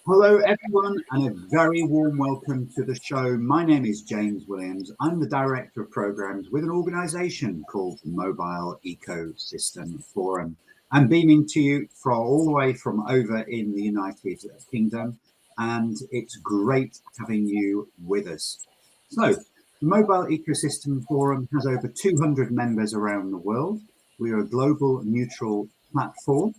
Hello, everyone, and a very warm welcome to the show. My name is James Williams. I'm the Director of Programs with an organisation called Mobile Ecosystem Forum. I'm beaming to you from all the way from over in the United Kingdom, and it's great having you with us. So, the Mobile Ecosystem Forum has over 200 members around the world. We are a global neutral platform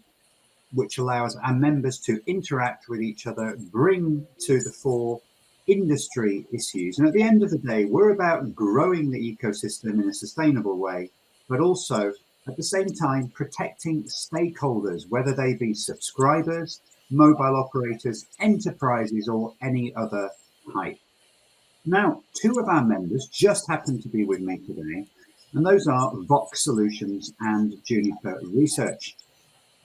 which allows our members to interact with each other, bring to the fore industry issues. And at the end of the day, we're about growing the ecosystem in a sustainable way, but also at the same time protecting stakeholders, whether they be subscribers, mobile operators, enterprises, or any other type. Now, two of our members just happen to be with me today, and those are Vox Solutions and Juniper Research.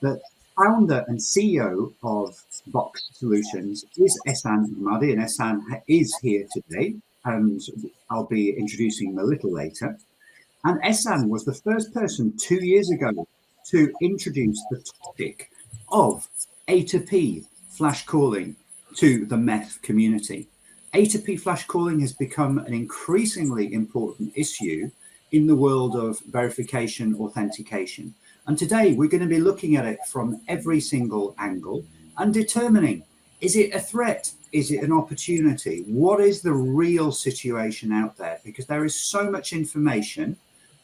The founder and CEO of Vox Solutions is Ehsan Ahmadi, and Ehsan is here today, and I'll be introducing him a little later. And Ehsan was the first person 2 years ago to introduce the topic of A2P flash calling to the MEF community. A2P flash calling has become an increasingly important issue in the world of verification authentication. And today we're going to be looking at it from every single angle and determining, is it a threat? Is it an opportunity? What is the real situation out there? Because there is so much information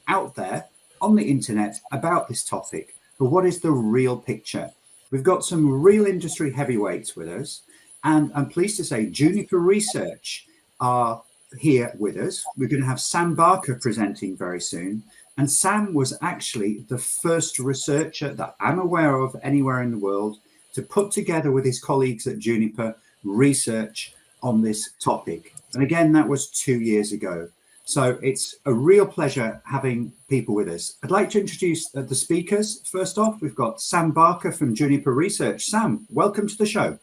out there on the internet about this topic, but what is the real picture? We've got some real industry heavyweights with us, and I'm pleased to say Juniper Research are here with us. We're going to have Sam Barker presenting very soon. And Sam was actually the first researcher that I'm aware of anywhere in the world to put together with his colleagues at Juniper research on this topic. And again, that was 2 years ago. So it's a real pleasure having people with us. I'd like to introduce the speakers. First off, we've got Sam Barker from Juniper Research. Sam, welcome to the show.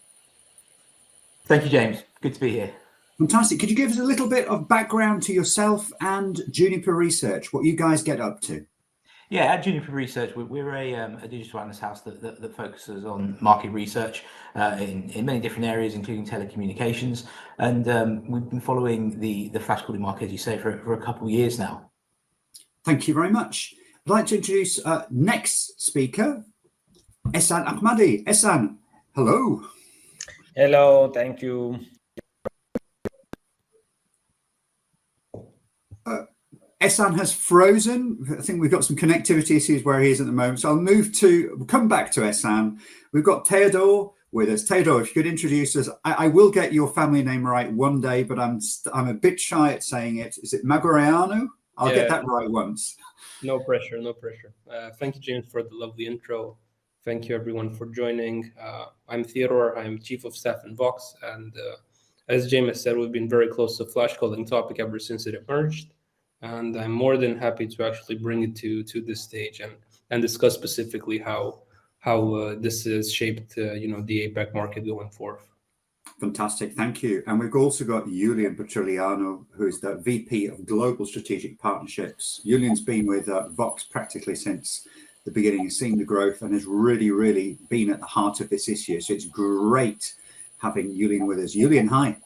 Thank you, James. Good to be here. Fantastic. Could you give us a little bit of background to yourself and Juniper Research, what you guys get up to? Yeah, at Juniper Research, we're a digital analyst house that focuses on market research in many different areas, including telecommunications. And we've been following the flash calling market, as you say, for a couple of years now. Thank you very much. I'd like to introduce next speaker, Ehsan Ahmadi. Ehsan, hello. Hello, thank you. Ehsan has frozen. I think we've got some connectivity issues where he is at the moment. So we'll come back to Ehsan. We've got Theodore with us. Theodore, if you could introduce us. I will get your family name right one day, but I'm a bit shy at saying it. Is it Magoreanu? I'll get that right once. No pressure, no pressure. Thank you, James, for the lovely intro. Thank you, everyone, for joining. I'm Theodore. I'm Chief of Staff in Vox. And as James said, we've been very close to the flash calling topic ever since it emerged. And I'm more than happy to actually bring it to this stage and discuss specifically how this has shaped the APAC market going forward. Fantastic, thank you. And we've also got Julian Petroliano, who is the VP of Global Strategic Partnerships. Julian's been with Vox practically since the beginning, has seen the growth and has really been at the heart of this issue. So it's great having Julian with us. Julian, hi.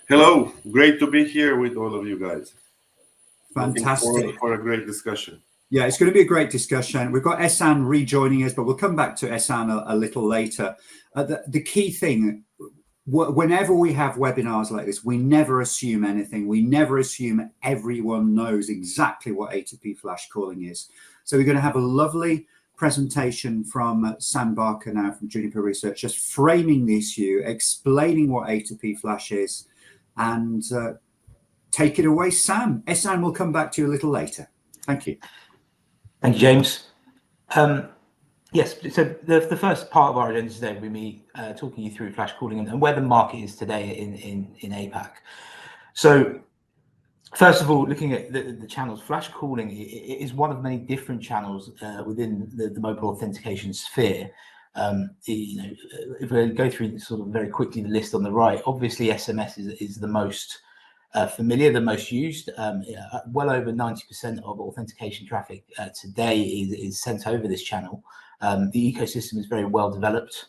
Hello, great to be here with all of you guys. Fantastic. For a great discussion. Yeah, it's going to be a great discussion. We've got Ehsan rejoining us, but we'll come back to Ehsan a little later. The key thing, whenever we have webinars like this, we never assume anything. We never assume everyone knows exactly what A2P flash calling is. So we're going to have a lovely presentation from Sam Barker now from Juniper Research, just framing the issue, explaining what A2P flash is, and take it away, Sam. Ehsan will come back to you a little later. Thank you. Thank you, James. Yes, so the first part of our agenda today will be me talking you through flash calling and where the market is today in APAC. So first of all, looking at the channels, flash calling is one of many different channels within the mobile authentication sphere. If we go through sort of very quickly the list on the right, obviously SMS is the most familiar, the most used. Well over 90% of authentication traffic today is sent over this channel. The ecosystem is very well developed.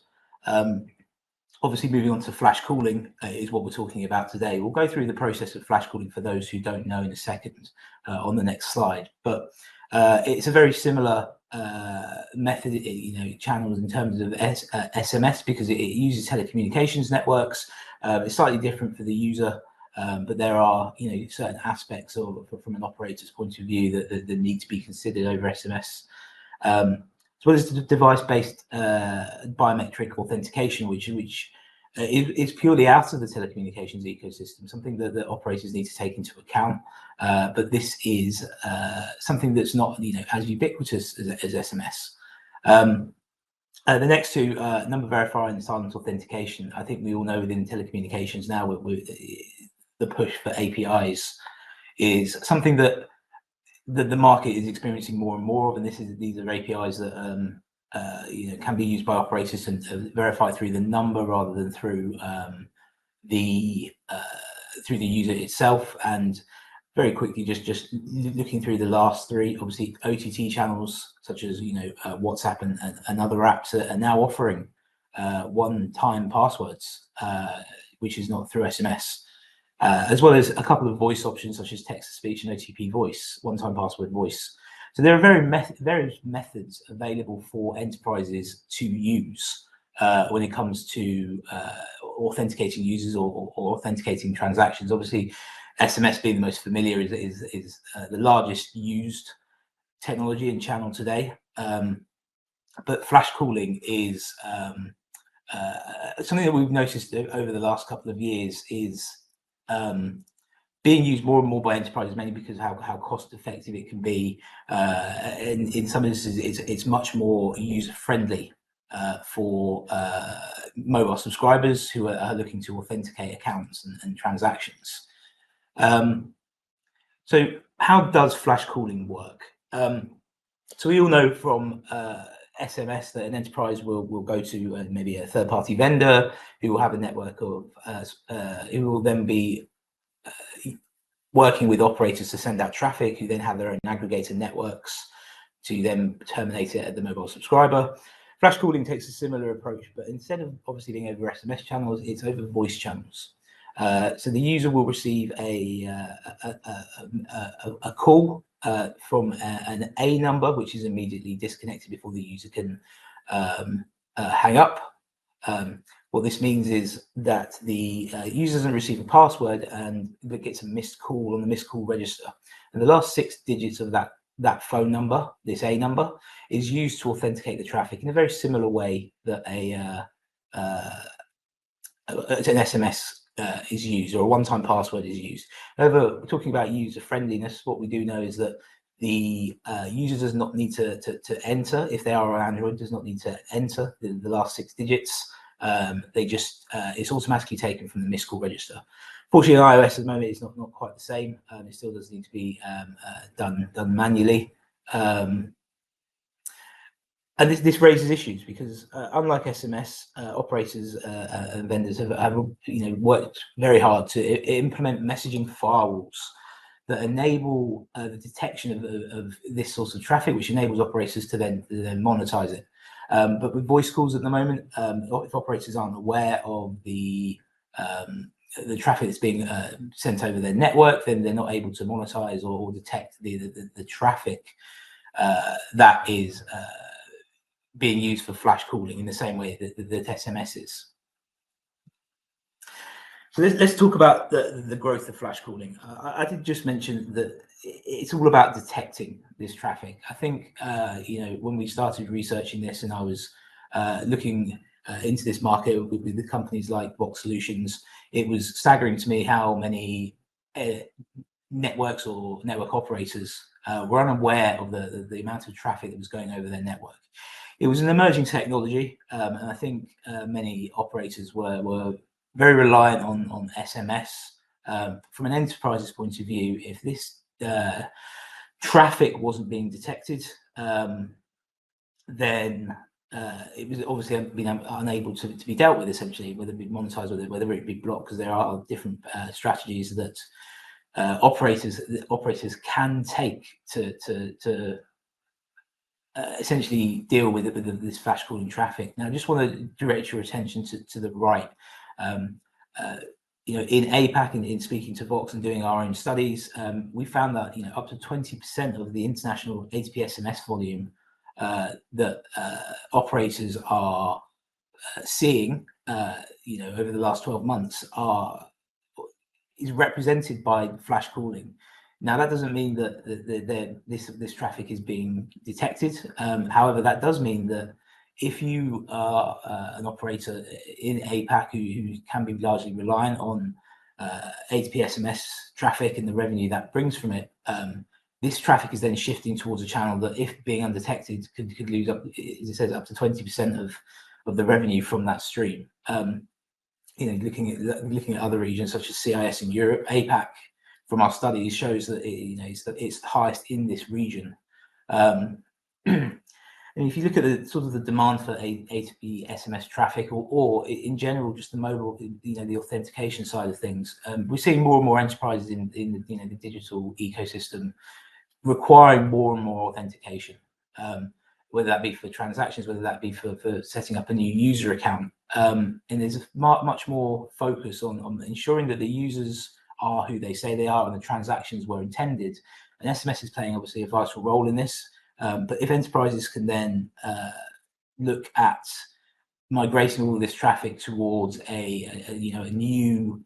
obviously, moving on to flash calling is what we're talking about today. We'll go through the process of flash calling for those who don't know in a second on the next slide. But it's a very similar method, channels in terms of SMS, because it uses telecommunications networks. It's slightly different for the user, but there are certain aspects from an operator's point of view that need to be considered over SMS. As well as the device-based biometric authentication, which is purely out of the telecommunications ecosystem, something that operators need to take into account. But this is something that's not as ubiquitous as SMS. The next two, number verifier and silent authentication. I think we all know within telecommunications now, with the push for APIs is something that the market is experiencing more and more of, and these are APIs that can be used by operators to verify through the number rather than through the user itself. And very quickly, just looking through the last three, obviously OTT channels such as WhatsApp and other apps are now offering one-time passwords, which is not through SMS. As well as a couple of voice options such as text-to-speech and OTP voice, one-time password voice. So there are various methods available for enterprises to use when it comes to authenticating users or authenticating transactions. Obviously, SMS being the most familiar is the largest used technology and channel today. But flash calling is something that we've noticed over the last couple of years is being used more and more by enterprises, mainly because how cost effective it can be. In some instances, it's much more user friendly for mobile subscribers who are looking to authenticate accounts and transactions. So how does flash calling work? So we all know from SMS that an enterprise will go to maybe a third-party vendor who will have a network of who will then be working with operators to send out traffic, who then have their own aggregator networks to then terminate it at the mobile subscriber. Flash calling takes a similar approach, but instead of obviously being over SMS channels, it's over voice channels. So the user will receive a call from an A number, which is immediately disconnected before the user can hang up. What this means is that the user doesn't receive a password and gets a missed call on the missed call register. And the last 6 digits of that phone number, this A number, is used to authenticate the traffic in a very similar way that an SMS is used, or a one-time password is used. However, we're talking about user friendliness. What we do know is that the user does not need to enter, if they are on Android, does not need to enter the last 6 digits. They just it's automatically taken from the missed call register. Fortunately, on iOS at the moment, it's not quite the same. It still does need to be done manually. And this raises issues because, unlike SMS, operators and vendors have worked very hard to implement messaging firewalls that enable the detection of this sort of traffic, which enables operators to then monetize it. But with voice calls at the moment, if operators aren't aware of the traffic that's being sent over their network, then they're not able to monetize or detect the traffic that is being used for flash calling in the same way that SMS is. So let's talk about the growth of flash calling. I did just mention that it's all about detecting this traffic. I think when we started researching this, and I was looking into this market with the companies like Vox Solutions, it was staggering to me how many networks or network operators were unaware of the amount of traffic that was going over their network. It was an emerging technology, and I think many operators were very reliant on SMS. From an enterprise's point of view, if this traffic wasn't being detected, then it was obviously unable to be dealt with, essentially, whether it be monetized, whether it be blocked, because there are different strategies that operators can take to essentially deal with this flash calling traffic. Now, I just want to direct your attention to the right. You know, in APAC, in speaking to Vox and doing our own studies, we found that, you know, up to 20% of the international A2P SMS volume that operators are seeing, you know, over the last 12 months is represented by flash calling. Now, that doesn't mean that this traffic is being detected. However, that does mean that if you are an operator in APAC who can be largely reliant on A2P SMS traffic and the revenue that brings from it, this traffic is then shifting towards a channel that, if being undetected, could lose up, as it says, up to 20% of the revenue from that stream. You know, looking at other regions such as CIS in Europe, APAC, from our studies, shows that it's the highest in this region. And if you look at the sort of the demand for A2P SMS traffic, or in general just the mobile, you know, the authentication side of things, we're seeing more and more enterprises in the digital ecosystem requiring more and more authentication, whether that be for transactions, whether that be for setting up a new user account. And there's much more focus on ensuring that the users are who they say they are and the transactions were intended. And SMS is playing obviously a vital role in this. But if enterprises can then look at migrating all of this traffic towards a new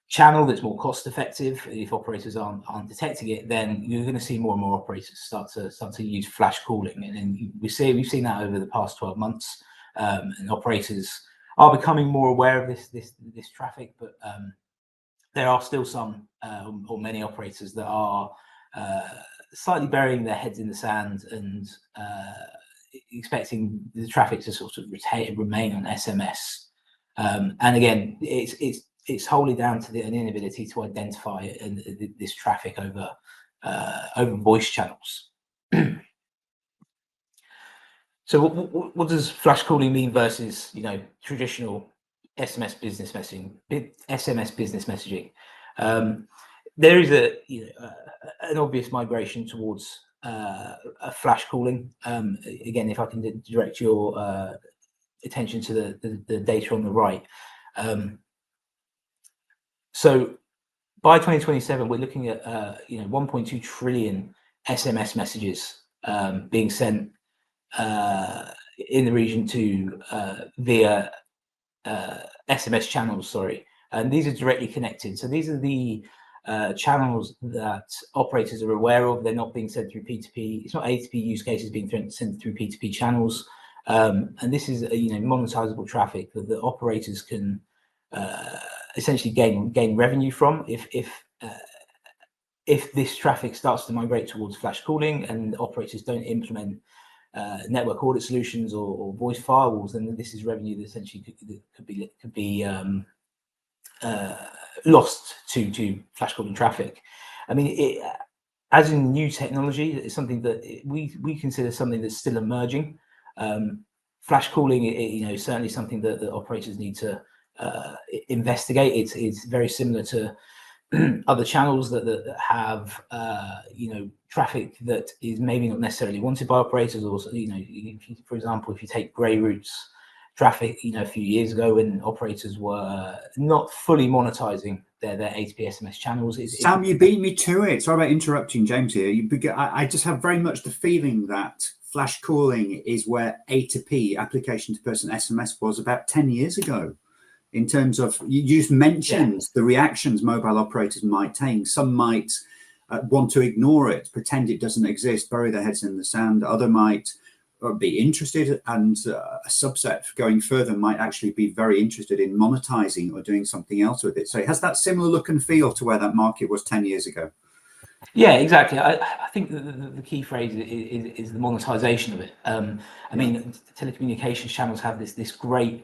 channel that's more cost effective, if operators aren't detecting it, then you're going to see more and more operators start to use flash calling. And we've seen that over the past 12 months, and operators are becoming more aware of this traffic, but there are still some or many operators that are slightly burying their heads in the sand and expecting the traffic to sort of remain on SMS. And again, it's wholly down to an inability to identify this traffic over voice channels. So what does flash calling mean versus, you know, traditional SMS business messaging? There is an obvious migration towards a flash calling. Again, if I can direct your attention to the data on the right. So by 2027, we're looking at 1.2 trillion SMS messages being sent in the region to via SMS channels. Sorry, and these are directly connected. So these are the channels that operators are aware of. They're not being sent through P2P. It's not A2P use cases being sent through P2P channels. And this is monetizable traffic that the operators can essentially gain revenue from if this traffic starts to migrate towards flash calling and operators don't implement network audit solutions or voice firewalls. Then this is revenue that essentially could be lost to flash calling traffic. I mean, as in new technology, it's something that we consider something that's still emerging. Flash calling, is certainly something that the operators need to investigate. It's very similar to other channels that have traffic that is maybe not necessarily wanted by operators. Or for example, if you take grey routes traffic, a few years ago when operators were not fully monetizing their A2P SMS channels. Sam, you beat me to it. Sorry about interrupting, James here. I just have very much the feeling that flash calling is where A2P, application to person SMS, was about 10 years ago. In terms of, you just mentioned the reactions mobile operators might take. Some might want to ignore it, pretend it doesn't exist, bury their heads in the sand. Other might be interested, and a subset going further might actually be very interested in monetizing or doing something else with it. So it has that similar look and feel to where that market was 10 years ago. Yeah, exactly. I think the key phrase is the monetization of it. I mean, telecommunications channels have this great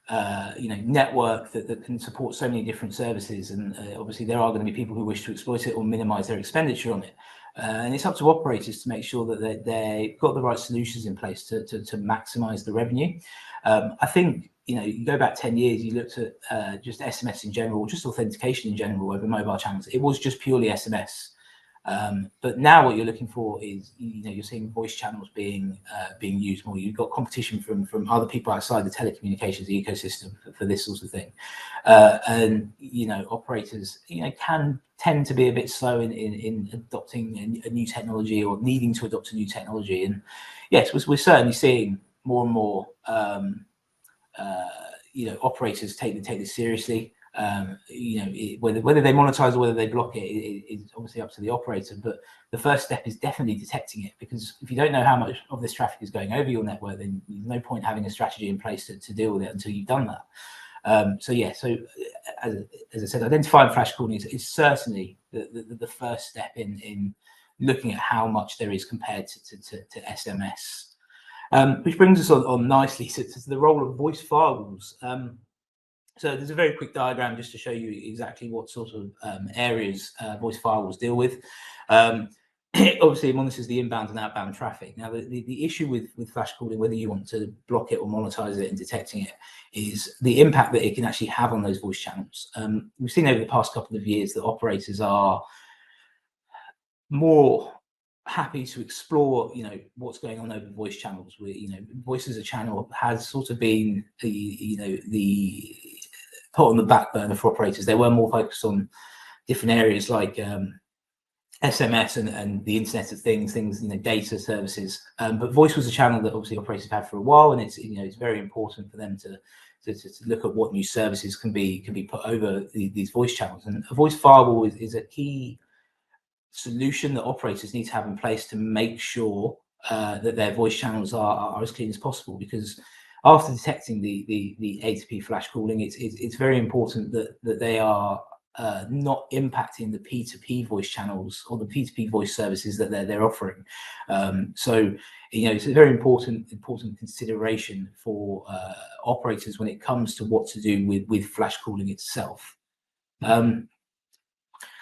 network that can support so many different services, and obviously there are going to be people who wish to exploit it or minimize their expenditure on it, and it's up to operators to make sure that they've got the right solutions in place to maximize the revenue. I think you go back 10 years, you looked at just SMS in general, just authentication in general over mobile channels. It was just purely SMS. But now what you're looking for is, you're seeing voice channels being used more. You've got competition from other people outside the telecommunications ecosystem for this sort of thing, and operators can tend to be a bit slow in adopting a new technology or needing to adopt a new technology. And yes, we're certainly seeing more and more operators take this seriously. Whether they monetize or whether they block it is obviously up to the operator, but the first step is definitely detecting it, because if you don't know how much of this traffic is going over your network, then there's no point having a strategy in place to deal with it until you've done that. So as I said, identifying flash calling is certainly the first step in looking at how much there is compared to SMS. Which brings us on nicely to the role of voice firewalls. So there's a very quick diagram just to show you exactly what sort of areas voice firewalls deal with. Obviously, it monitors the inbound and outbound traffic. Now, the issue with flash calling, whether you want to block it or monetize it and detecting it, is the impact that it can actually have on those voice channels. We've seen over the past couple of years that operators are more happy to explore what's going on over voice channels. Where voice as a channel has sort of been the put on the back burner for operators. They were more focused on different areas like SMS and the Internet of Things, data services. But voice was a channel that obviously operators have had for a while, and it's very important for them to look at what new services can be put over these voice channels. And a voice firewall is a key solution that operators need to have in place to make sure that their voice channels are as clean as possible, because after detecting the A2P flash calling, it's very important that they are not impacting the P2P voice channels or the P2P voice services that they're offering. So it's a very important consideration for operators when it comes to what to do with flash calling itself.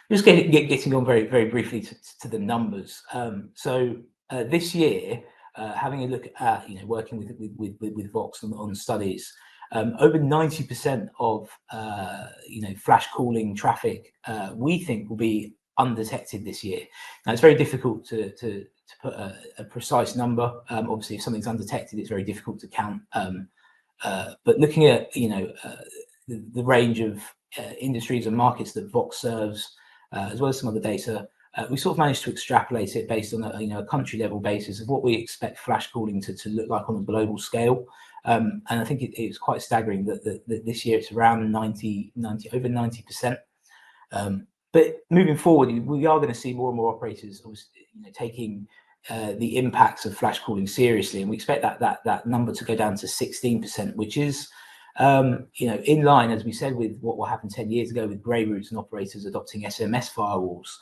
Just getting on very, very briefly to the numbers. So this year, having a look at working with Vox on studies, over 90% of flash calling traffic we think will be undetected this year. Now, it's very difficult to put a precise number. Obviously, if something's undetected, it's very difficult to count. But looking at the range of industries and markets that Vox serves, as well as some other data, we sort of managed to extrapolate it based on a country level basis of what we expect flash calling to look like on a global scale. And I think it's quite staggering that this year it's around over 90%. But moving forward, we are going to see more and more operators taking the impacts of flash calling seriously, and we expect that number to go down to 16%, which is in line, as we said, with what happened 10 years ago with grey routes and operators adopting SMS firewalls.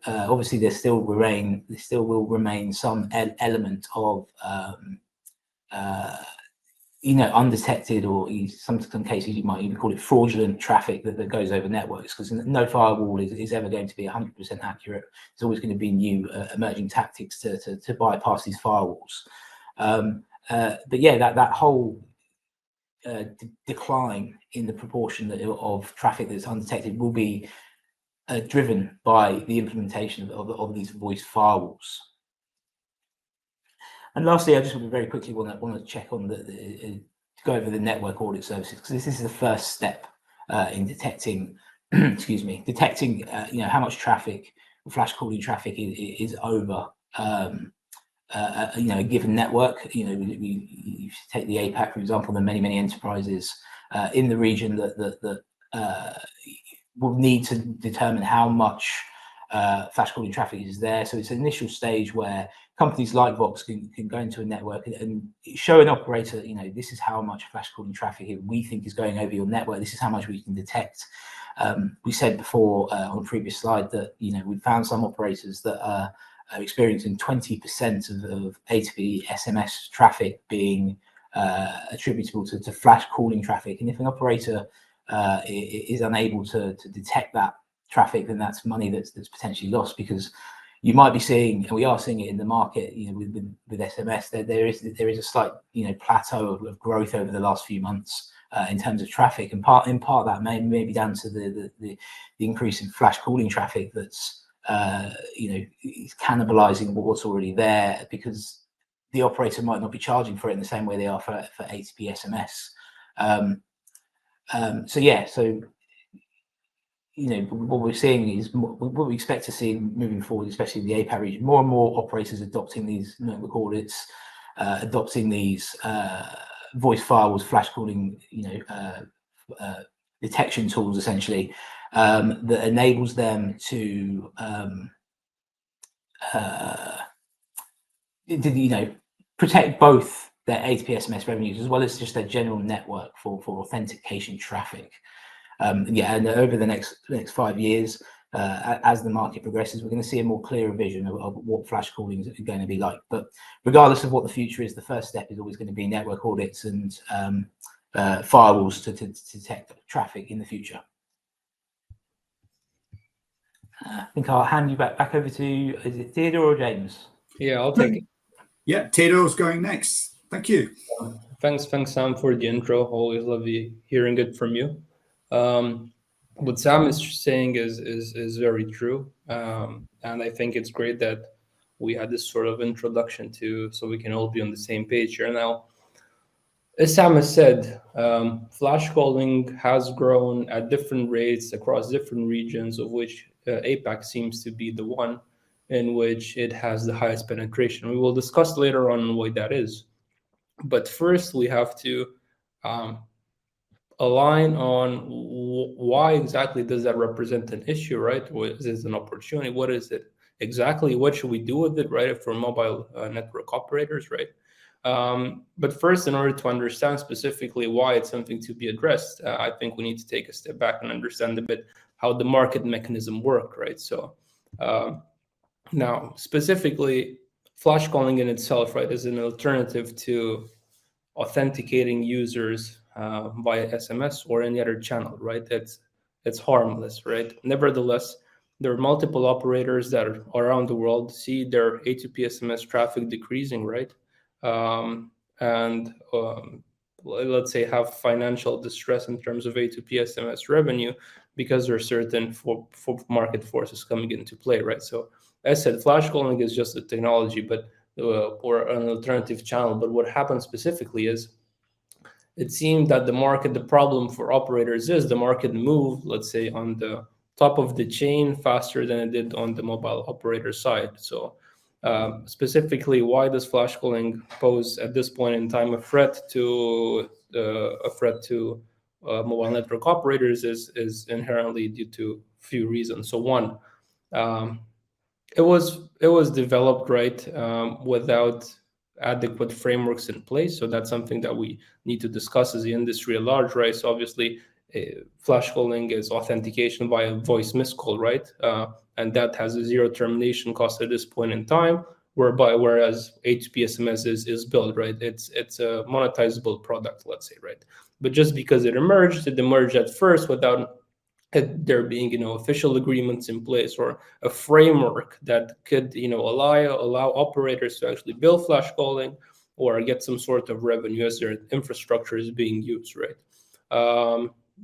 Obviously there still will remain some element of undetected, or in some cases you might even call it fraudulent traffic that goes over networks, because no firewall is ever going to be 100% accurate. There's always going to be new emerging tactics to bypass these firewalls. But yeah, that whole decline in the proportion of traffic that's undetected will be driven by the implementation of these voice firewalls. And lastly, I just very quickly want to check on go over the network audit services, because this is the first step in detecting, detecting how much traffic, flash calling traffic is over a given network. You take the APAC, for example, there are many enterprises in the region that will need to determine how much flash calling traffic is there. So it's an initial stage where companies like Vox can go into a network and show an operator, this is how much flash calling traffic we think is going over your network. This is how much we can detect. We said before on a previous slide that we found some operators that are experiencing 20% of A2P SMS traffic being attributable to flash calling traffic. And if an operator is unable to detect that traffic, then that's money that's potentially lost, because you might be seeing, and we are seeing it in the market, with SMS, there is a slight plateau of growth over the last few months in terms of traffic, and in part that may be down to the increase in flash calling traffic that's it's cannibalizing what's already there, because the operator might not be charging for it in the same way they are for A2P SMS. What we're seeing is what we expect to see moving forward, especially in the APAC region, more and more operators adopting these network audits, adopting these voice firewalls, flash calling, detection tools, essentially, that enables them to protect both their A2P SMS revenues as well as just their general network for authentication traffic. And over the next 5 years, as the market progresses, we're going to see a more clearer vision of what flash calling is going to be like. But regardless of what the future is, the first step is always going to be network audits and firewalls to detect traffic in the future. I think I'll hand you back over to, is it Theodore or James? Yeah, I'll take it. Yeah, Theodore's going next. Thank you. Thanks, Sam, for the intro. Always love hearing it from you. What Sam is saying is very true, and I think it's great that we had this sort of introduction so we can all be on the same page here. Now, as Sam has said, flash calling has grown at different rates across different regions, of which APAC seems to be the one in which it has the highest penetration. We will discuss later on why that is. But first, we have to align on why exactly does that represent an issue, right? Is this an opportunity? What is it exactly? What should we do with it, right, for mobile network operators, right? But first, in order to understand specifically why it's something to be addressed, I think we need to take a step back and understand a bit how the market mechanism works, right? So now, specifically, flash calling in itself, right, is an alternative to authenticating users via SMS or any other channel, right? It's harmless, right? Nevertheless, there are multiple operators that are around the world see their A2P SMS traffic decreasing, right? Let's say have financial distress in terms of A2P SMS revenue because there are certain market forces coming into play, right? So as I said, flash calling is just a technology, but or an alternative channel. But what happens specifically is it seemed that the problem for operators is the market moved, let's say, on the top of the chain faster than it did on the mobile operator side. So specifically, why does flash calling pose at this point in time a threat to mobile network operators is inherently due to a few reasons. So one, it was developed without adequate frameworks in place. So that's something that we need to discuss as the industry at large, right? So obviously, flash calling is authentication by a voice miscall, right? And that has a zero termination cost at this point in time, whereas A2P SMS is built, right? It's a monetizable product, let's say, right? But just because it emerged at first without there being official agreements in place or a framework that could allow operators to actually build flash calling or get some sort of revenue as their infrastructure is being used, right?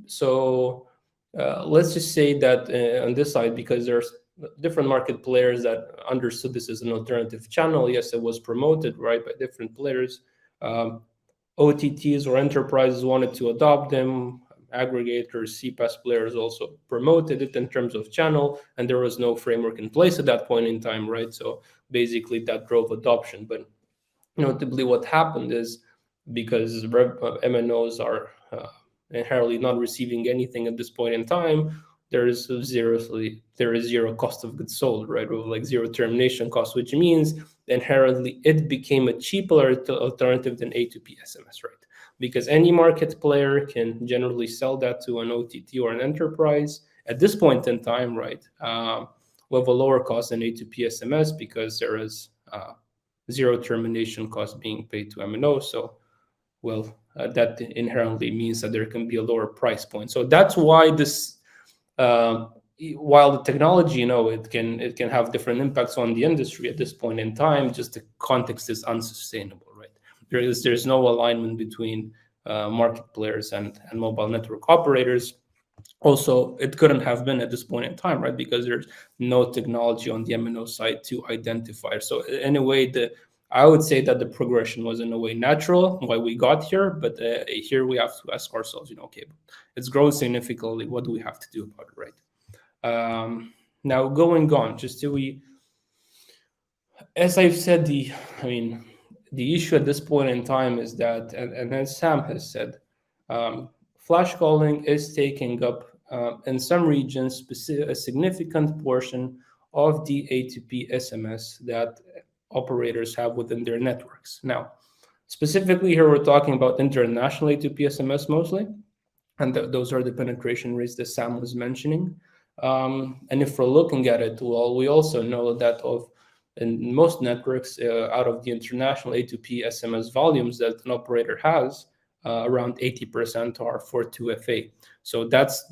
So let's just say that on this side, because there's different market players that understood this as an alternative channel, yes, it was promoted, right, by different players. OTTs or enterprises wanted to adopt them. Aggregators, CPaaS players also promoted it in terms of channel, and there was no framework in place at that point in time, right? So basically that drove adoption. But notably what happened is because MNOs are inherently not receiving anything at this point in time, there is zero cost of goods sold, right? Or like zero termination cost, which means inherently it became a cheaper alternative than A2P SMS, right? Because any market player can generally sell that to an OTT or an enterprise at this point in time, right? With a lower cost than A2P SMS because there is zero termination cost being paid to MNO. So, that inherently means that there can be a lower price point. So that's why this, while the technology, it can have different impacts on the industry at this point in time, just the context is unsustainable, right? There's no alignment between market players and mobile network operators. Also, it couldn't have been at this point in time, right? Because there's no technology on the MNO side to identify. So in a way, I would say that the progression was in a way natural why we got here, but here we have to ask ourselves, okay, it's grown significantly. What do we have to do about it, right? Now going on, just till as I've said, the issue at this point in time is that, and as Sam has said, flash calling is taking up in some regions a significant portion of the A2P SMS that operators have within their networks. Now, specifically here, we're talking about international A2P SMS mostly, and those are the penetration rates that Sam was mentioning. And if we're looking at it, well, we also know that in most networks, out of the international A2P SMS volumes that an operator has, around 80% are for 2FA. So that's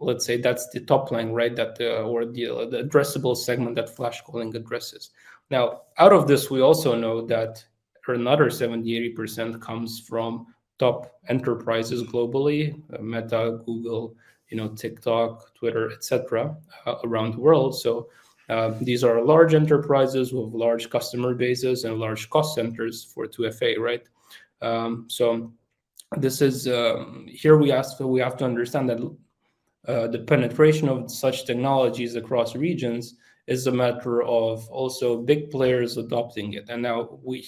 let's say that's the top line, right? That or the addressable segment that flash calling addresses. Now, out of this, we also know that another 70-80% comes from top enterprises globally, Meta, Google, TikTok, Twitter, etc., around the world. So these are large enterprises with large customer bases and large cost centers for 2FA, right? So this is here we have to understand that the penetration of such technologies across regions is a matter of also big players adopting it. And now we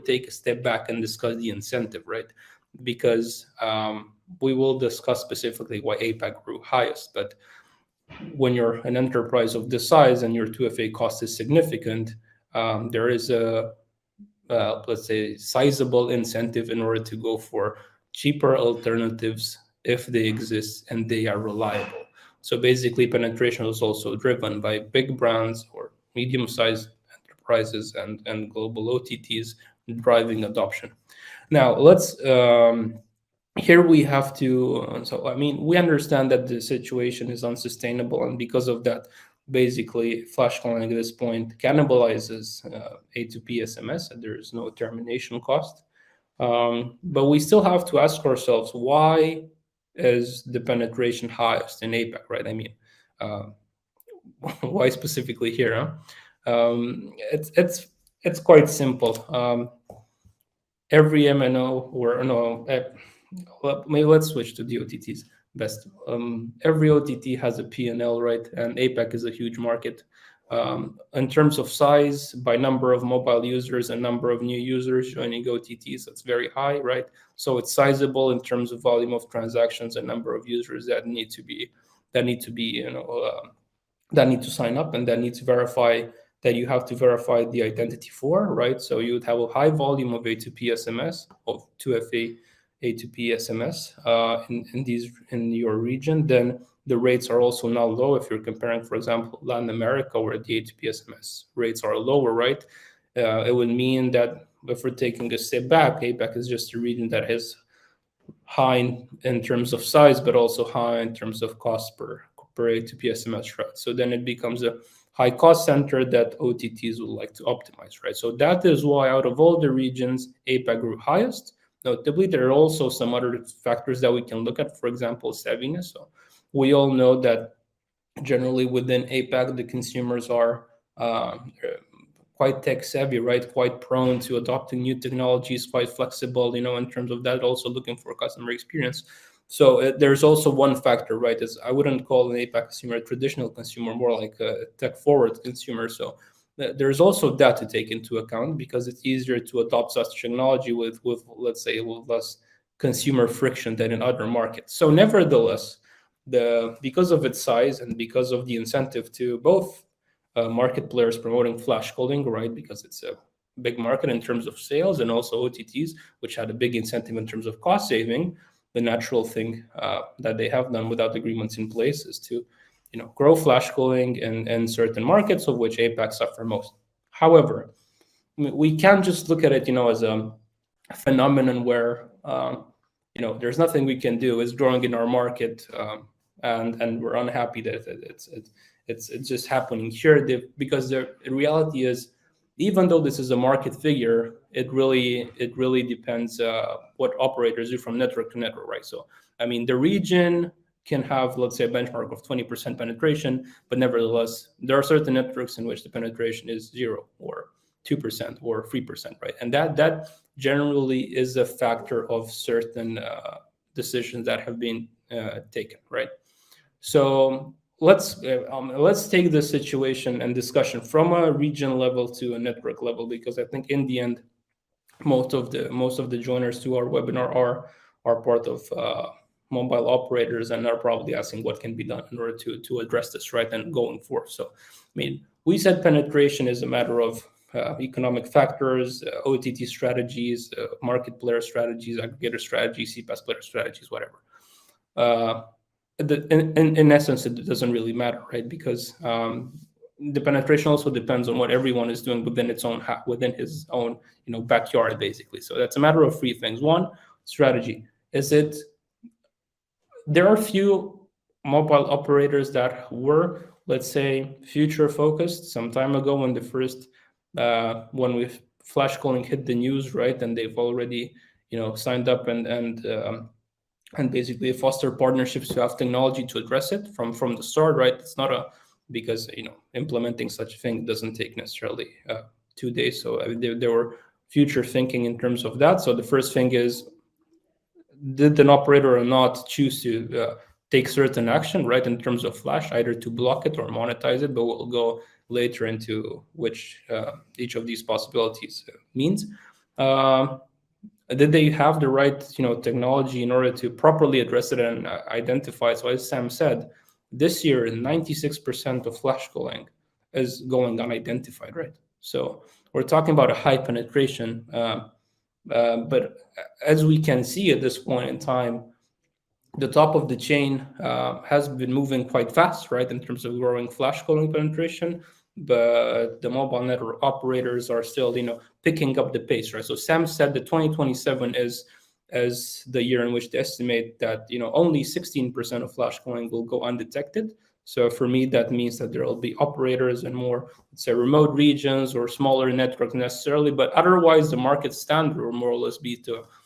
take a step back and discuss the incentive, right? Because we will discuss specifically why APAC grew highest. But when you're an enterprise of this size and your 2FA cost is significant, there is a let's say sizable incentive in order to go for cheaper alternatives if they exist and they are reliable. So basically, penetration is also driven by big brands or medium-sized enterprises and global OTTs driving adoption. Now, let's here we have to. So we understand that the situation is unsustainable, and because of that, basically, flash calling at this point cannibalizes A2P SMS, and there is no termination cost. But we still have to ask ourselves, why is the penetration highest in APAC, right? Why specifically here? It's quite simple. Every MNO maybe let's switch to the OTTs best. Every OTT has a P&L, right? And APAC is a huge market. In terms of size, by number of mobile users and number of new users joining OTTs, that's very high, right? So it's sizable in terms of volume of transactions and number of users that need to sign up and that need to verify that you have to verify the identity for, right? So you would have a high volume of A2P SMS, of 2FA A2P SMS in your region. Then the rates are also now low. If you're comparing, for example, Latin America, where the A2P SMS rates are lower, right? It would mean that if we're taking a step back, APAC is just a region that is high in terms of size, but also high in terms of cost per A2P SMS route. So then it becomes a high cost center that OTTs would like to optimize, right? So that is why out of all the regions, APAC grew highest. Notably, there are also some other factors that we can look at, for example, savviness. So we all know that generally within APAC, the consumers are quite tech savvy, right? Quite prone to adopting new technologies, quite flexible, in terms of that, also looking for customer experience. So there's also one factor, right? Is I wouldn't call an APAC consumer a traditional consumer, more like a tech-forward consumer. So there's also that to take into account, because it's easier to adopt such technology with let's say, with less consumer friction than in other markets. So nevertheless, because of its size and because of the incentive to both market players promoting flash calling, right? Because it's a big market in terms of sales, and also OTTs, which had a big incentive in terms of cost saving. The natural thing that they have done without agreements in place is to grow flash calling in certain markets, of which APAC suffer most. However, we can't just look at it, as a phenomenon where, there's nothing we can do. It's growing in our market, and we're unhappy that it's just happening here. Because the reality is, even though this is a market figure, it really depends what operators do from network to network, right? So, the region can have, let's say, a benchmark of 20% penetration, but nevertheless, there are certain networks in which the penetration is 0 or 2% or 3%, right? And that generally is a factor of certain decisions that have been taken, right? So let's take the situation and discussion from a region level to a network level, because I think in the end, most of the joiners to our webinar are part of mobile operators and are probably asking what can be done in order to address this, right, and going forth. So, I mean, we said penetration is a matter of economic factors, OTT strategies, market player strategies, aggregator strategies, CPaaS player strategies, whatever. In essence, it doesn't really matter, right? Because the penetration also depends on what everyone is doing within his own backyard, basically. So that's a matter of three things. One, strategy. There are few mobile operators that were, let's say, future focused some time ago when the first when flash calling hit the news, right? And they've already signed up and basically foster partnerships to have technology to address it from the start, right? It's not because implementing such a thing doesn't take necessarily 2 days. So there were future thinking in terms of that. So the first thing is, did an operator or not choose to take certain action, right, in terms of flash, either to block it or monetize it? But we'll go later into which each of these possibilities means. Did they have the right technology in order to properly address it and identify? So as Sam said, this year 96% of flash calling is going unidentified, right? So we're talking about a high penetration, but as we can see at this point in time, the top of the chain has been moving quite fast, right, in terms of growing flash calling penetration. But the mobile network operators are still, picking up the pace, right? So Sam said that 2027 is the year in which they estimate that, only 16% of flash calling will go undetected. So for me, that means that there will be operators in more, let's say, remote regions or smaller networks necessarily, but otherwise the market standard will more or less be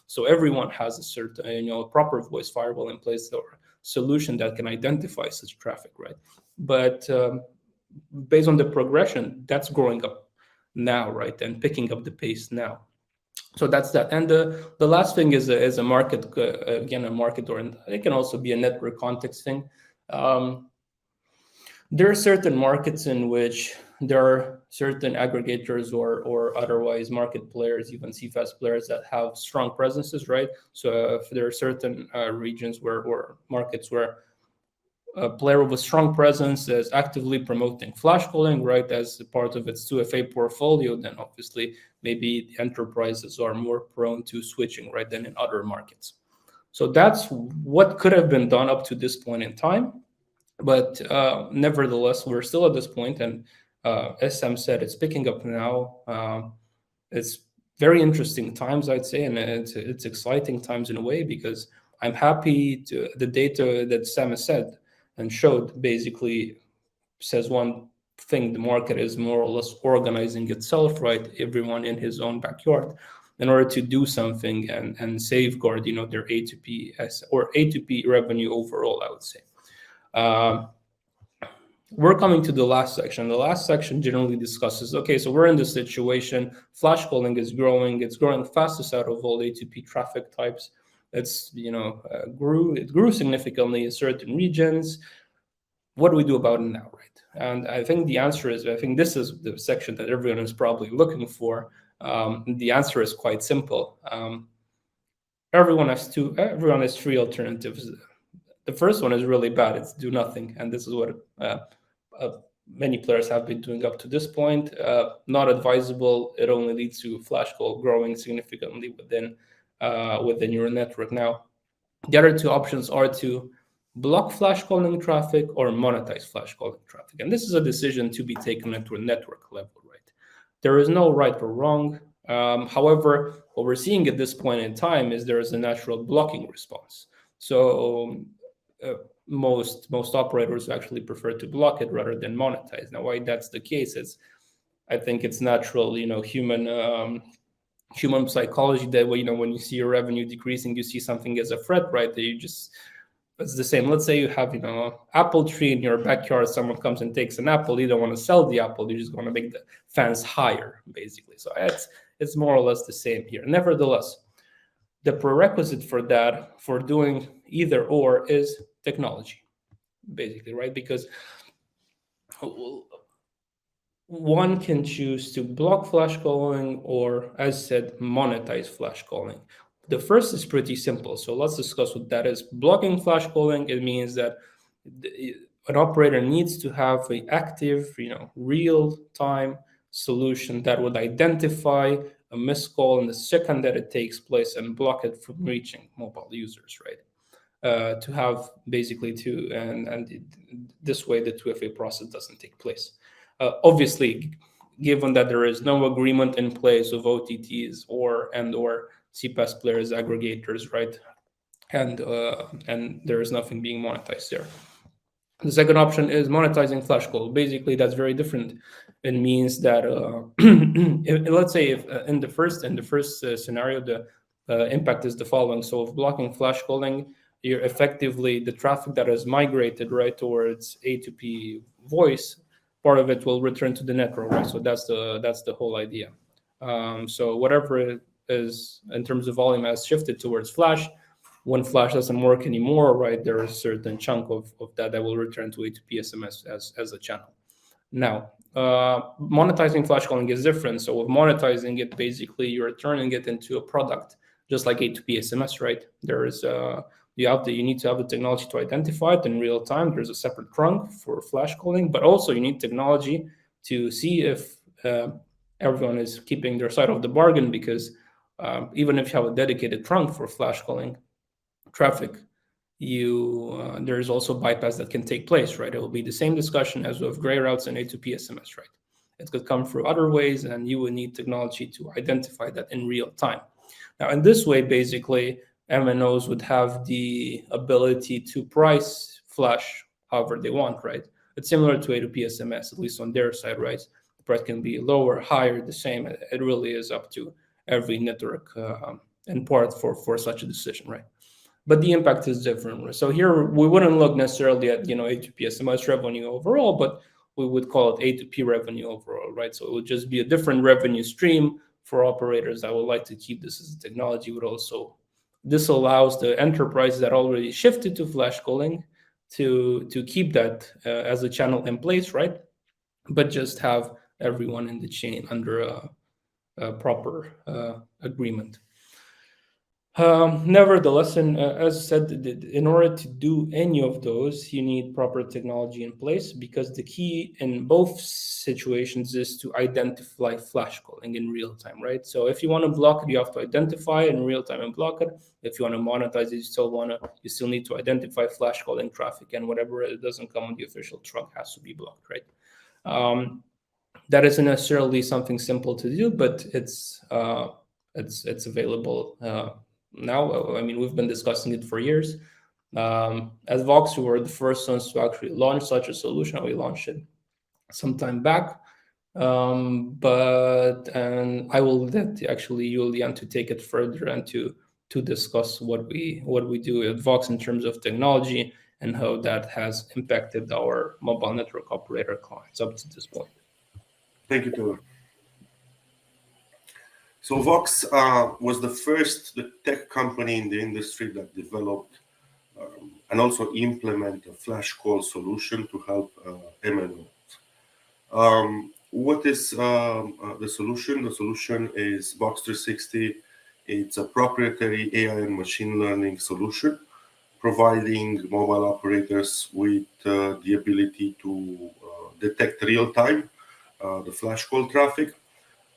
so everyone has a certain, proper voice firewall in place or solution that can identify such traffic, right? But based on the progression, that's growing up now, right, and picking up the pace now. So that's that. And the last thing is a market, again, a market, or it can also be a network context thing. There are certain markets in which there are certain aggregators or otherwise market players, even CFAS players, that have strong presences, right? So if there are certain regions or markets where a player with a strong presence is actively promoting flash calling, right, as part of its 2FA portfolio, then obviously maybe the enterprises are more prone to switching, right, than in other markets. So that's what could have been done up to this point in time. But nevertheless, we're still at this point, and as Sam said, it's picking up now. It's very interesting times, I'd say, and it's exciting times in a way, because I'm happy to the data that Sam has said and showed basically says one thing: the market is more or less organizing itself, right? Everyone in his own backyard, in order to do something and safeguard, their A2P or A2P revenue overall, I would say. We're coming to the last section. The last section generally discusses, okay, so we're in this situation. Flash calling is growing. It's growing fastest out of all A2P traffic types. It's, it grew significantly in certain regions. What do we do about it now, right? And I think the answer is, I think this is the section that everyone is probably looking for. The answer is quite simple. Everyone has three alternatives. The first one is really bad. It's do nothing. And this is what many players have been doing up to this point. Not advisable. It only leads to flash call growing significantly within your network. Now, the other two options are to block flash calling traffic or monetize flash calling traffic. And this is a decision to be taken at a network level, right? There is no right or wrong. However, what we're seeing at this point in time is there is a natural blocking response. So most operators actually prefer to block it rather than monetize. Now, why that's the case is, I think it's natural, human psychology that way, when you see your revenue decreasing, you see something as a threat, right? That you just it's the same. Let's say you have, apple tree in your backyard. Someone comes and takes an apple. You don't want to sell the apple. You just want to make the fence higher, basically. So it's more or less the same here. Nevertheless, the prerequisite for that, for doing either or, is technology, basically, right? Because one can choose to block flash calling or, as said, monetize flash calling. The first is pretty simple. So let's discuss what that is. Blocking flash calling, it means that an operator needs to have an active, real-time solution that would identify a missed call in the second that it takes place and block it from reaching mobile users, right? To have basically and this way the 2FA process doesn't take place. Obviously, given that there is no agreement in place of OTTs or CPaaS players, aggregators, right? And there is nothing being monetized there. The second option is monetizing flash call. Basically, that's very different. It means that let's say if in the first scenario, the impact is the following. So, if blocking flash calling, you're effectively the traffic that is migrated right towards A2P voice. Part of it will return to the network, right? So that's the whole idea. So whatever it is in terms of volume has shifted towards flash. When flash doesn't work anymore, right, there is a certain chunk of that will return to A2P SMS as a channel. Now, monetizing flash calling is different. So with monetizing it, basically you're turning it into a product, just like A2P SMS, right? There is you need to have the technology to identify it in real time. There's a separate trunk for flash calling, but also you need technology to see if everyone is keeping their side of the bargain, because even if you have a dedicated trunk for flash calling traffic, there's also bypass that can take place, right? It will be the same discussion as with gray routes and A2P SMS, right? It could come through other ways, and you would need technology to identify that in real time. Now, in this way, basically, MNOs would have the ability to price flash however they want, right? It's similar to A2P SMS, at least on their side, right? The price can be lower, higher, the same. It really is up to every network and part for such a decision, right? But the impact is different. So here we wouldn't look necessarily at A2P SMS revenue overall, but we would call it A2P revenue overall, right? So it would just be a different revenue stream for operators that would like to keep this as a technology. This allows the enterprises that already shifted to flash calling to keep that as a channel in place, right? But just have everyone in the chain under a proper agreement. Nevertheless, and as I said, in order to do any of those, you need proper technology in place, because the key in both situations is to identify flash calling in real time, right? So if you want to block it, you have to identify it in real time and block it. If you want to monetize it, you still need to identify flash calling traffic, and whatever it doesn't come on the official trunk has to be blocked, right? That isn't necessarily something simple to do, but it's available now. I mean, we've been discussing it for years. As Vox, we were the first ones to actually launch such a solution. We launched it some time back, but I will let actually Julian to take it further and to discuss what we do at Vox in terms of technology and how that has impacted our mobile network operator clients up to this point. Thank you, Taylor. So Vox was the tech company in the industry that developed and also implement a flash call solution to help MNOs. What is the solution? The solution is Vox 360. It's a proprietary AI and machine learning solution, providing mobile operators with the ability to detect real time the flash call traffic,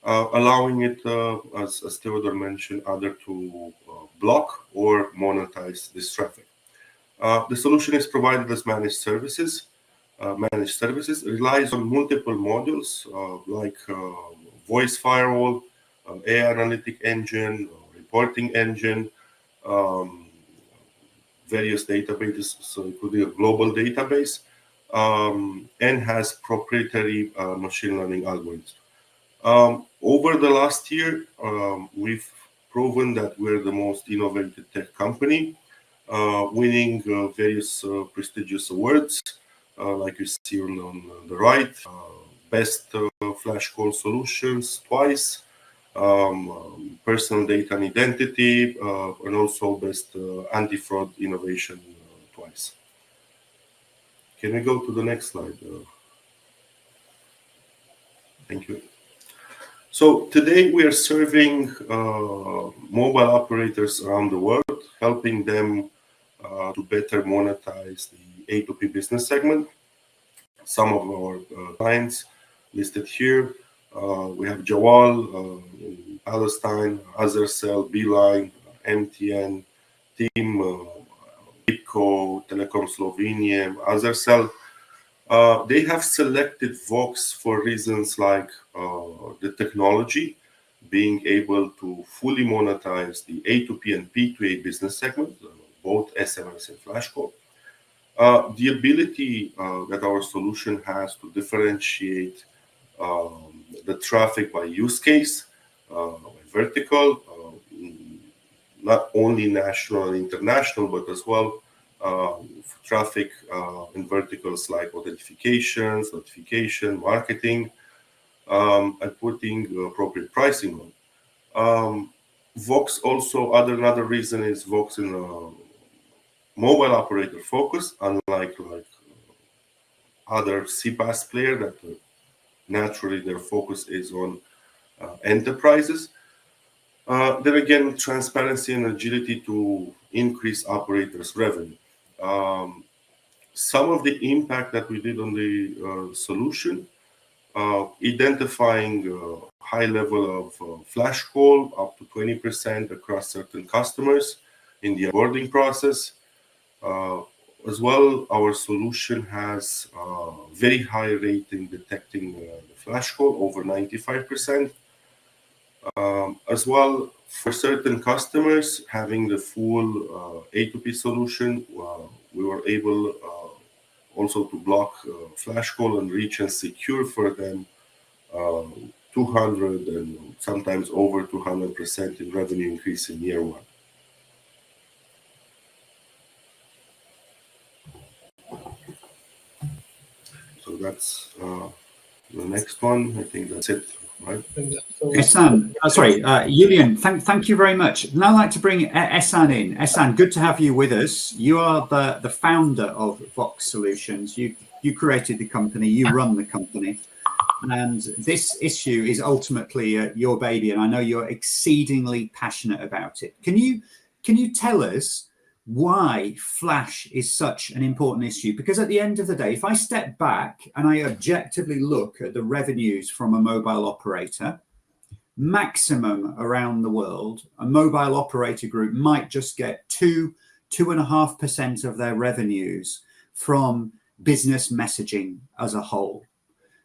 allowing it, as Theodore mentioned, either to block or monetize this traffic. The solution is provided as managed services. Managed services relies on multiple modules like voice firewall, AI analytic engine, reporting engine, various databases, so including a global database, and has proprietary machine learning algorithms. Over the last year, we've proven that we're the most innovative tech company. winning various prestigious awards, like you see on the right. Best flash call solutions twice, personal data and identity, and also best anti-fraud innovation twice. Can we go to the next slide? Thank you. So today we are serving mobile operators around the world, helping them to better monetize the A2P business segment. Some of our clients listed here. We have Jawal in Palestine, Azercell, Beeline, MTN, Team, IPCO, Telekom Slovenia, Azercell. They have selected Vox for reasons like the technology, being able to fully monetize the A2P and P2A business segment, both SMS and flash call. The ability that our solution has to differentiate the traffic by use case, by vertical, not only national and international, but as well traffic in verticals like authentications, notification, marketing, and putting appropriate pricing on. Vox also, another reason is Vox in mobile operator focus, unlike other CPaaS player that naturally their focus is on enterprises. Then again, transparency and agility to increase operators' revenue. Some of the impact that we did on the solution, identifying high level of flash call up to 20% across certain customers in the onboarding process. As well, our solution has very high rate in detecting the flash call, over 95%. As well, for certain customers, having the full A2P solution, we were able also to block flash call and reach and secure for them 200 and sometimes over 200% in revenue increase in year one. So that's the next one. I think that's it, right? Ehsan, sorry, Julian, thank you very much. Now I'd like to bring Ehsan in. Ehsan, good to have you with us. You are the founder of Vox Solutions. You created the company, you run the company. And this issue is ultimately your baby, and I know you're exceedingly passionate about it. Can you tell us why flash is such an important issue? Because at the end of the day, if I step back and I objectively look at the revenues from a mobile operator, maximum around the world, a mobile operator group might just get 2.5% of their revenues from business messaging as a whole.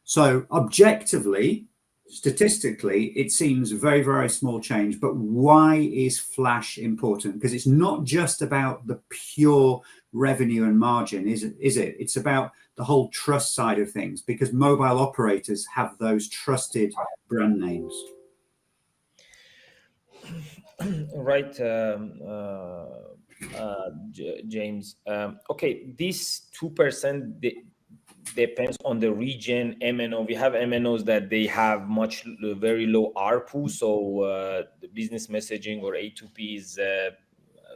So objectively, statistically, it seems very, very small change. But why is flash important? Because it's not just about the pure revenue and margin, is it? It's about the whole trust side of things, because mobile operators have those trusted brand names. Right, James. Okay, this 2% depends on the region. MNO, we have MNOs that they have very low ARPU, so the business messaging or A2P is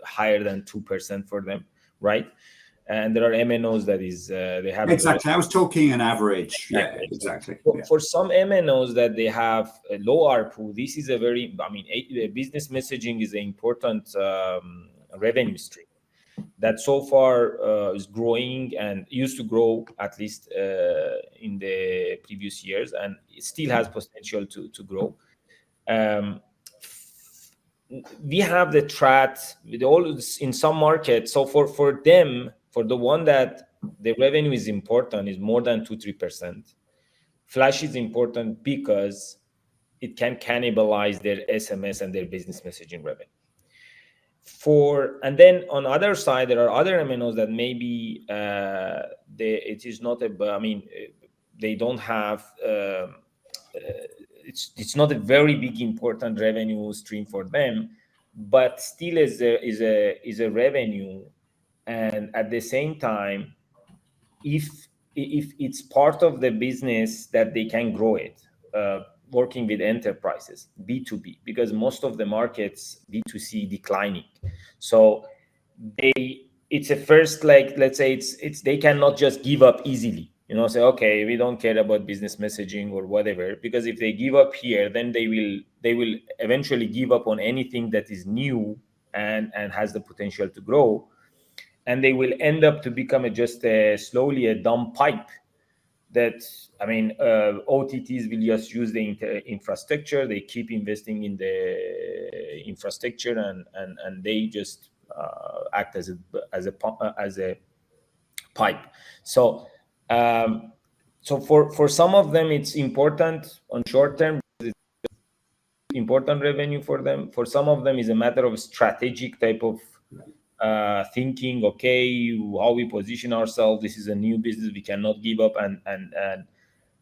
higher than 2% for them, right? And there are MNOs that is they have exactly. I was talking an average. Yeah, exactly. For some MNOs that they have a low ARPU, this is a very, business messaging is an important revenue stream that so far is growing and used to grow at least in the previous years, and it still has potential to grow. We have the threat with all in some markets. So for them, for the one that the revenue is important, is more than 2-3%. Flash is important because it can cannibalize their SMS and their business messaging revenue. And then on the other side, there are other MNOs that maybe it is not they don't have it's not a very big important revenue stream for them, but still is a revenue And at the same time, if it's part of the business that they can grow it, working with enterprises, B2B, because most of the markets B2C declining. So it's a first, like, let's say it's they cannot just give up easily, say, okay, we don't care about business messaging or whatever, because if they give up here, then they will eventually give up on anything that is new and has the potential to grow. And they will end up to become slowly a dumb pipe that, OTTs will just use the infrastructure. They keep investing in the infrastructure and they just act as a pipe. So for some of them, it's important on short term, it's important revenue for them. For some of them, is a matter of strategic type of thinking. Okay, how we position ourselves. This is a new business. We cannot give up, and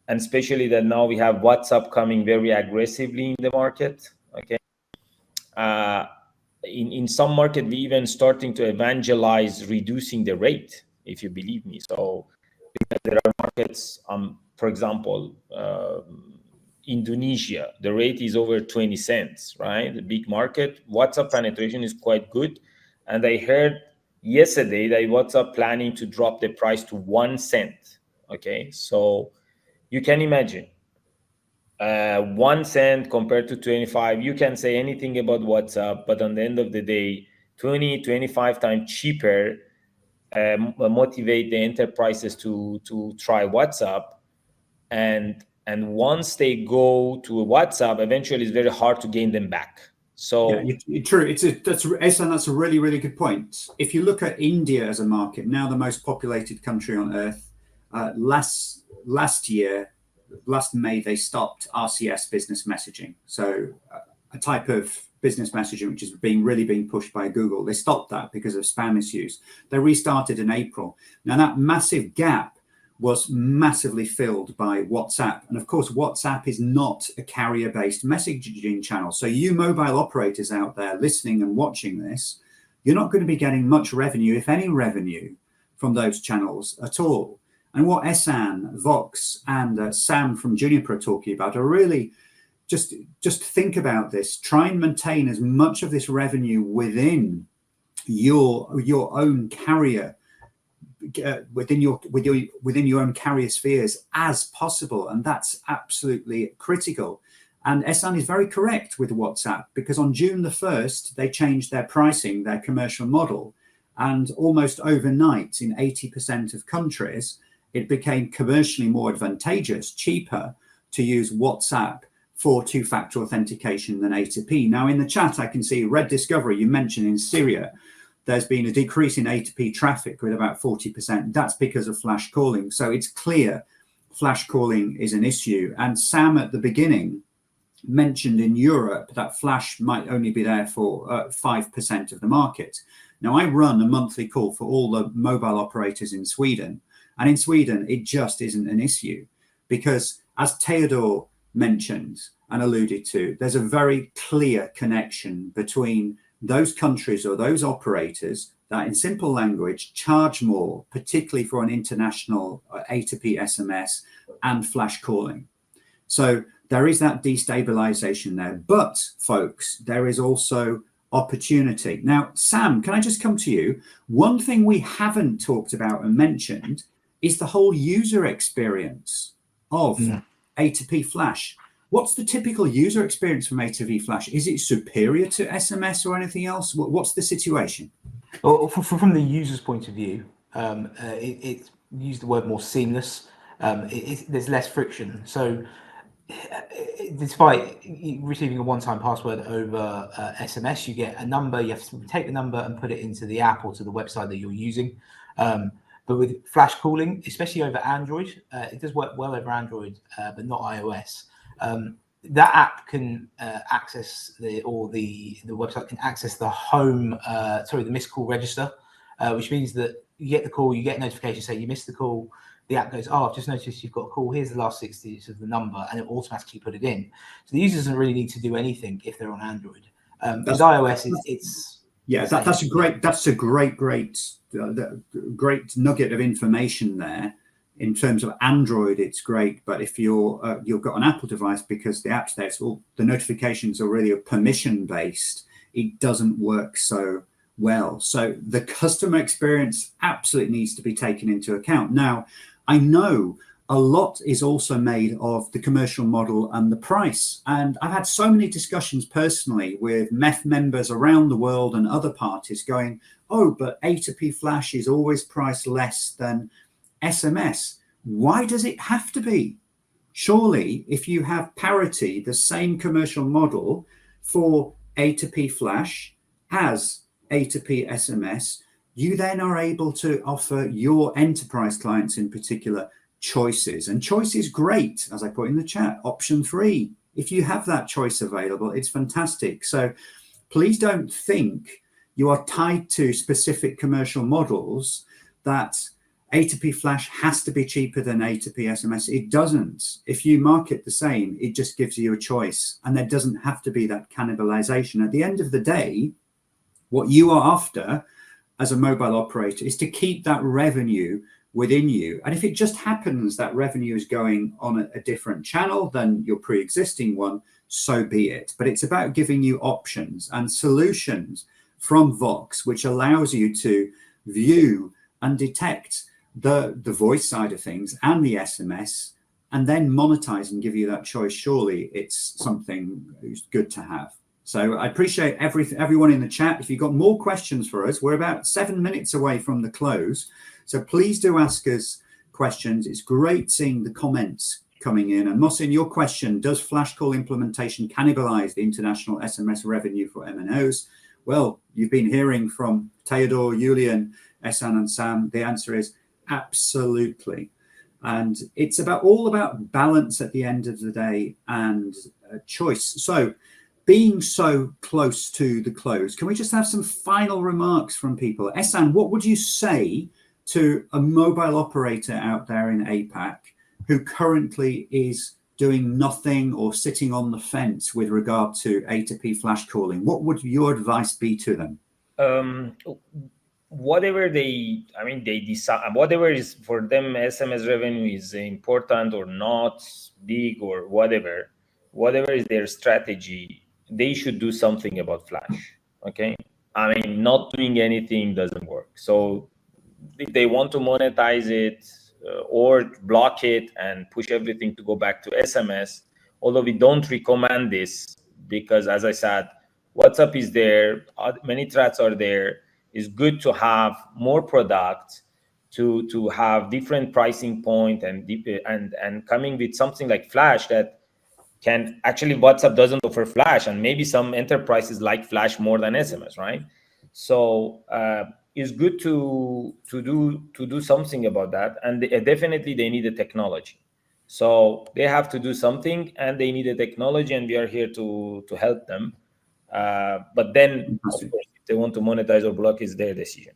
especially that now we have WhatsApp coming very aggressively in the market. Okay, in some market, we even starting to evangelize reducing the rate, if you believe me. So because there are markets, for example, Indonesia, the rate is over 20 cents, right? The big market. WhatsApp penetration is quite good. And I heard yesterday that WhatsApp planning to drop the price to 1 cent. Okay, so you can imagine 1 cent compared to 25. You can say anything about WhatsApp, but on the end of the day, 20, 25 times cheaper motivate the enterprises to try WhatsApp. And once they go to WhatsApp, eventually it's very hard to gain them back. So yeah, true. That's a really, really good point. If you look at India as a market, now the most populated country on earth, last May they stopped RCS business messaging. So a type of business messaging which is really being pushed by Google. They stopped that because of spam issues. They restarted in April. Now that massive gap was massively filled by WhatsApp. And of course, WhatsApp is not a carrier-based messaging channel. So you mobile operators out there listening and watching this, you're not going to be getting much revenue, if any revenue, from those channels at all. And what Ehsan, Vox, and Sam from Juniper are talking about are really just think about this. Try and maintain as much of this revenue within your own carrier, within your own carrier spheres as possible, and that's absolutely critical. And Ehsan is very correct with WhatsApp, because on June the 1st they changed their pricing, their commercial model, and almost overnight in 80% of countries it became commercially more advantageous, cheaper to use WhatsApp for two-factor authentication than A2P. Now in the chat I can see Red Discovery, you mentioned in Syria there's been a decrease in A2P traffic with about 40%. That's because of flash calling. So it's clear flash calling is an issue. And Sam at the beginning mentioned in Europe that flash might only be there for 5% of the market. Now I run a monthly call for all the mobile operators in Sweden. And in Sweden, it just isn't an issue because, as Theodore mentioned and alluded to, there's a very clear connection between those countries or those operators that, in simple language, charge more, particularly for an international A2P SMS and flash calling. So there is that destabilization there. But, folks, there is also opportunity. Now, Sam, can I just come to you? One thing we haven't talked about and mentioned is the whole user experience of A2P flash. What's the typical user experience from A2P flash? Is it superior to SMS or anything else? What's the situation? Well, from the user's point of view, it use the word more seamless. There's less friction. So despite receiving a one-time password over SMS, you get a number. You have to take the number and put it into the app or to the website that you're using. But with flash calling, especially over Android, it does work well over Android, but not iOS. That app can access the website can access the home, the missed call register, which means that you get the call, you get a notification saying you missed the call. The app goes, oh, I've just noticed you've got a call. Here's the last 6 digits of the number, and it automatically put it in. So the user doesn't really need to do anything if they're on Android. With iOS, Yeah, that's a great nugget of information there. In terms of Android, it's great, but if you've got an Apple device, because the apps there, the notifications are really permission based, it doesn't work so well. So the customer experience absolutely needs to be taken into account. Now, I know a lot is also made of the commercial model and the price. And I've had so many discussions personally with MEF members around the world and other parties going, oh, but A2P Flash is always priced less than SMS. Why does it have to be? Surely, if you have parity, the same commercial model for A2P Flash as A2P SMS, you then are able to offer your enterprise clients in particular choices. And choice is great, as I put in the chat, option 3. If you have that choice available, it's fantastic. So please don't think you are tied to specific commercial models that A2P Flash has to be cheaper than A2P SMS. It doesn't. If you market the same, it just gives you a choice, and there doesn't have to be that cannibalization. At the end of the day, what you are after as a mobile operator is to keep that revenue within you. And if it just happens that revenue is going on a different channel than your pre-existing one, so be it. But it's about giving you options and solutions from Vox, which allows you to view and detect the voice side of things and the SMS, and then monetize and give you that choice. Surely it's something good to have. So I appreciate everyone in the chat. If you've got more questions for us, we're about 7 minutes away from the close. So please do ask us questions. It's great seeing the comments coming in. And Mohsin, your question, does Flash Call implementation cannibalize the international SMS revenue for MNOs? Well, you've been hearing from Theodore, Julian, Ehsan and Sam. The answer is absolutely. And it's all about balance at the end of the day and choice. So being so close to the close, can we just have some final remarks from people? Ehsan, what would you say to a mobile operator out there in APAC who currently is doing nothing or sitting on the fence with regard to A2P Flash calling? What would your advice be to them? Whatever they decide, whatever is for them, SMS revenue is important or not, big or whatever is their strategy, they should do something about Flash. Okay, I mean, not doing anything doesn't work. So if they want to monetize it or block it and push everything to go back to SMS, although we don't recommend this because, as I said, WhatsApp is there, many threats are there. It's good to have more products, to have different pricing point and coming with something like Flash that can actually, WhatsApp doesn't offer Flash, and maybe some enterprises like Flash more than SMS, right? So it's good to do something about that, and definitely they need a technology. So they have to do something, and they need a technology, and we are here to help them. But then, of course, if they want to monetize or block, is their decision.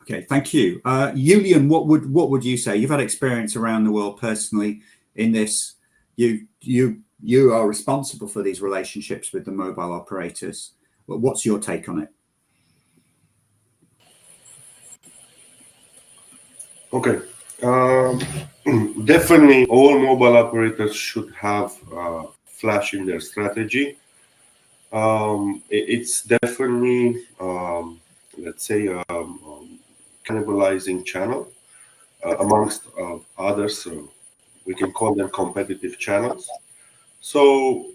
Okay, thank you, Julian. What would you say? You've had experience around the world personally in this. You are responsible for these relationships with the mobile operators. But what's your take on it? Okay, definitely all mobile operators should have Flash in their strategy. It's definitely, let's say, cannibalizing channel amongst others. We can call them competitive channels. So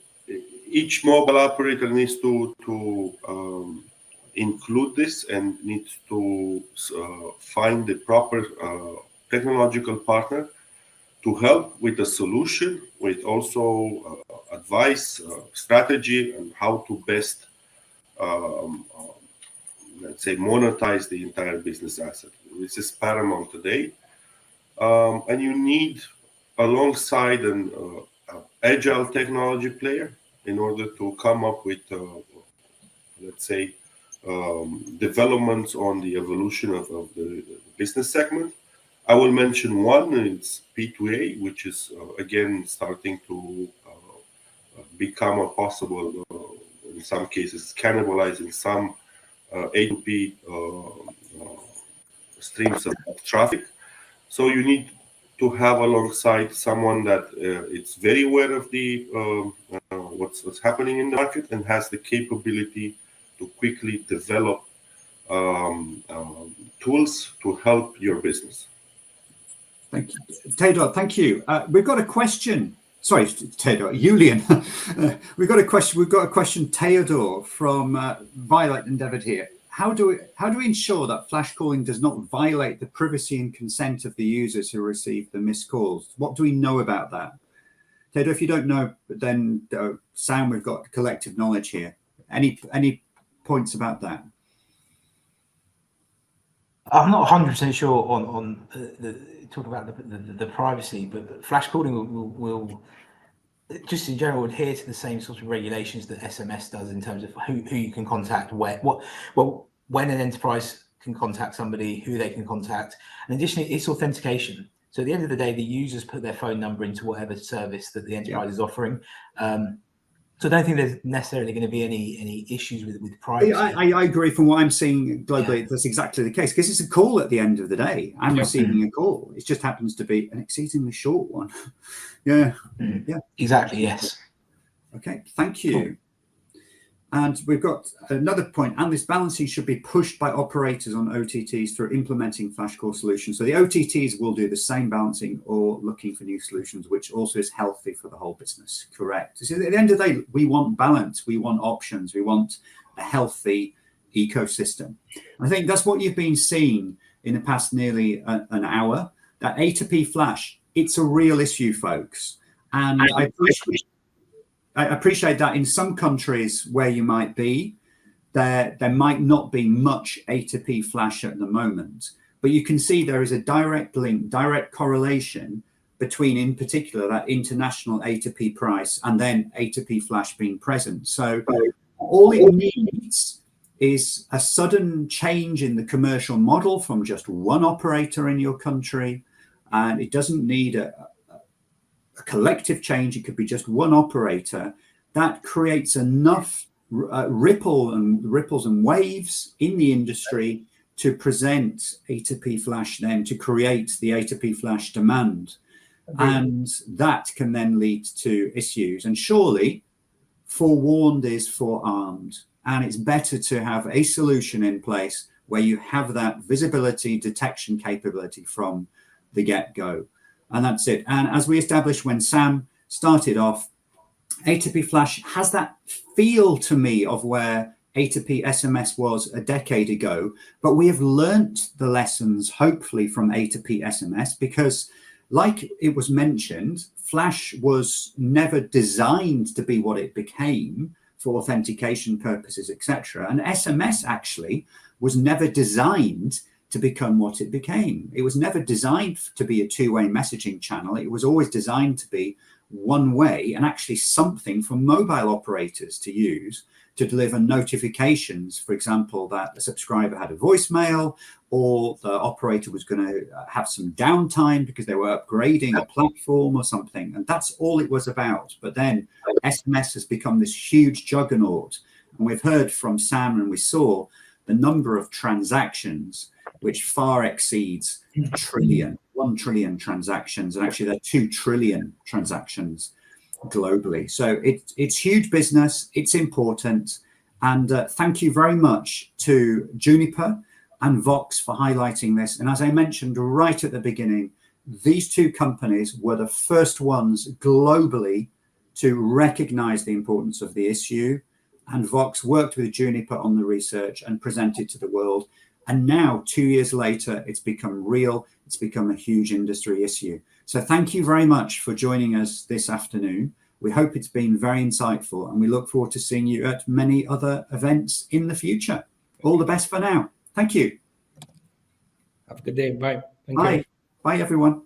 each mobile operator needs to include this and needs to find the proper technological partner to help with the solution, with also advice, strategy, and how to best, let's say, monetize the entire business asset. This is paramount today. And you need, alongside an agile technology player, in order to come up with, let's say, developments on the evolution of the business segment. I will mention one, it's P2A, which is, again, starting to become a possible, in some cases, cannibalizing some A2P streams of traffic. So you need to have alongside someone that is very aware of the what's happening in the market and has the capability to quickly develop tools to help your business. Thank you, Theodor. Thank you. We've got a question. Sorry, Theodor, Julian. We've got a question, Theodor, from Violet endeavored here. How do we ensure that flash calling does not violate the privacy and consent of the users who receive the missed calls? What do we know about that? Theodor, if you don't know, then Sam, we've got collective knowledge here. Any points about that? I'm not 100% sure on talk about the privacy, but flash calling will just in general adhere to the same sort of regulations that SMS does in terms of who you can contact, when an enterprise can contact somebody, who they can contact, and additionally, it's authentication. So at the end of the day, the users put their phone number into whatever service that the enterprise is offering. So I don't think there's necessarily going to be any issues with privacy. I agree. From what I'm seeing globally, that's exactly the case, because it's a call at the end of the day. I'm receiving a call. It just happens to be an exceedingly short one. Yeah. Exactly, yes. Okay, thank you. Cool. And we've got another point, and this balancing should be pushed by operators on OTTs through implementing flash call solutions. So the OTTs will do the same balancing or looking for new solutions, which also is healthy for the whole business. Correct. So at the end of the day, we want balance, we want options, we want a healthy ecosystem. And I think that's what you've been seeing in the past nearly an hour. That A2P flash, it's a real issue, folks. And I appreciate that in some countries where you might be, there might not be much A2P flash at the moment, but you can see there is a direct link, direct correlation between, in particular, that international A2P price and then A2P flash being present. So all it needs is a sudden change in the commercial model from just one operator in your country, and it doesn't need a collective change. It could be just one operator that creates enough ripples and waves in the industry to present A2P flash, then to create the A2P flash demand. And that can then lead to issues. And surely forewarned is forearmed, and it's better to have a solution in place where you have that visibility detection capability from the get-go. And that's it. And as we established when Sam started off, A2P flash has that feel to me of where A2P SMS was a decade ago, but we have learnt the lessons, hopefully, from A2P SMS, because like it was mentioned, flash was never designed to be what it became for authentication purposes, etc. And SMS actually was never designed to become what it became. It was never designed to be a two-way messaging channel. It was always designed to be one way, and actually something for mobile operators to use to deliver notifications, for example, that the subscriber had a voicemail, or the operator was going to have some downtime because they were upgrading a platform or something. And that's all it was about. But then SMS has become this huge juggernaut. And we've heard from Sam, and we saw the number of transactions which far exceeds 1 trillion transactions, and actually there are 2 trillion transactions globally. So it's huge business, it's important, and thank you very much to Juniper and Vox for highlighting this. And as I mentioned right at the beginning, these two companies were the first ones globally to recognize the importance of the issue, and Vox worked with Juniper on the research and presented to the world. And now, 2 years later, it's become real. It's become a huge industry issue. So thank you very much for joining us this afternoon. We hope it's been very insightful, and we look forward to seeing you at many other events in the future. All the best for now. Thank you. Have a good day. Bye. Bye. Bye, everyone.